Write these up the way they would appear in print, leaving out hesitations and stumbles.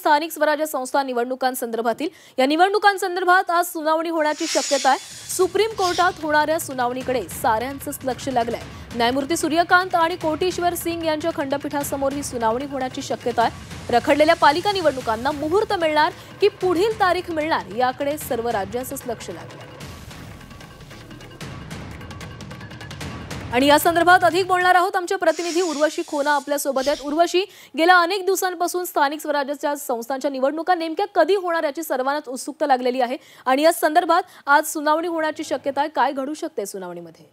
स्थानिक स्वराज्य संस्था निवडणुकांसंदर्भातील या निवडणुकांसंदर्भात आज सुनावणी होण्याची शक्यता आहे। सुप्रीम कोर्टात होणाऱ्या सुनावणीकडे साऱ्यांचंच लक्ष लागलंय। न्यायमूर्ती सूर्यकांत आणि कोटेश्वर सिंग यांच्या खंडपीठासमोर ही सुनावणी होण्याची शक्यता आहे। रखडलेल्या पालिका निवडणुकांना मुहूर्त मिळणार की पुढील तारीख मिळणार याकडे सर्व राज्यांचंच लक्ष लागलंय। आणि या संदर्भात अधिक बोलणार आहोत। आमचे प्रतिनिधी उर्वशी खोना आपल्या सोबत आहेत। उर्वशी, गेल्या अनेक दिवसांपासून स्थानिक स्वराज्याच्या संस्थांच्या निवडणुका नेमक्या कधी होणार याची सर्वांनाच उत्सुकता लागलेली आहे आणि या संदर्भात आज सुनावणी होण्याची शक्यता आहे। काय घडू शकते सुनावणीमध्ये?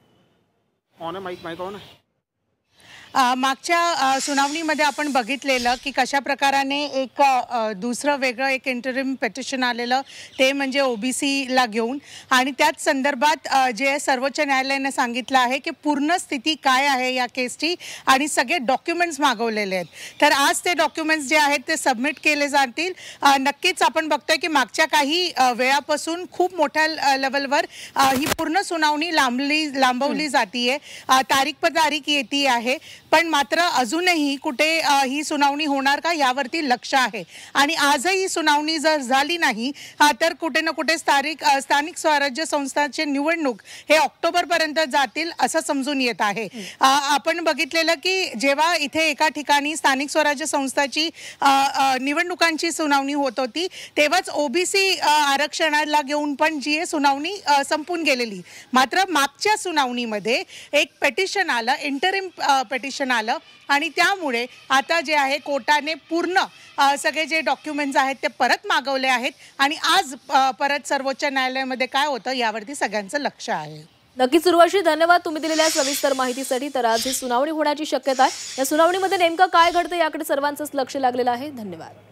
मागच्या सुनावणीमध्ये आपण बघितलेलं की कशा प्रकाराने एक दुसरं वेगळं एक इंटरिम पिटिशन आलेलं, ते म्हणजे ओबीसीला घेऊन, आणि त्याच संदर्भात जे सर्वोच्च न्यायालयाने सांगितलं आहे की पूर्ण स्थिती काय आहे या केसची आणि सगळे डॉक्युमेंट्स मागवलेले आहेत। तर आज ते डॉक्युमेंट्स जे आहेत ते सबमिट केले जातील। नक्कीच आपण बघतोय की मागच्या काही वेळापासून खूप मोठ्या लेवलवर ही पूर्ण सुनावणी लांबवली जातीये, तारीख पर तारीख येते आहे, पण मात्र अजूनही कुठे ही सुनावणी होणार का यावरती लक्ष आहे। आणि आजही ही सुनावणी जर झाली नाही तर कुठे ना कुठे स्थानिक स्वराज्य संस्थांचे निवडणूक हे ऑक्टोबर पर्यंत जातील असं समजून येत आहे। आपण बघितलेलं की जेव्हा इथे एका ठिकाणी स्थानिक स्वराज्य संस्थाची निवडणुकांची सुनावणी होत होती तेव्हाच ओबीसी आरक्षणाला घेऊन पण जी सुनावणी संपून गेलेली, मात्र मागच्या सुनावणीमध्ये एक पिटिशन आलं, इंटरिम पिटिशन आलं, आणि त्यामुळे आता जे आहे कोर्टाने पूर्ण सगळे जे डॉक्युमेंट्स आहेत ते परत मागवले आहेत आणि आज परत सर्वोच्च न्यायालयामध्ये काय होतं यावरती सगळ्यांचं लक्ष आहे। नक्कीच उर्वशी, धन्यवाद तुम्ही दिलेल्या सविस्तर माहितीसाठी। तर आज ही सुनावणी होण्याची शक्यता आहे। या सुनावणीमध्ये नेमकं काय घडतं याकडे सर्वांचंच लक्ष लागलेलं आहे। धन्यवाद।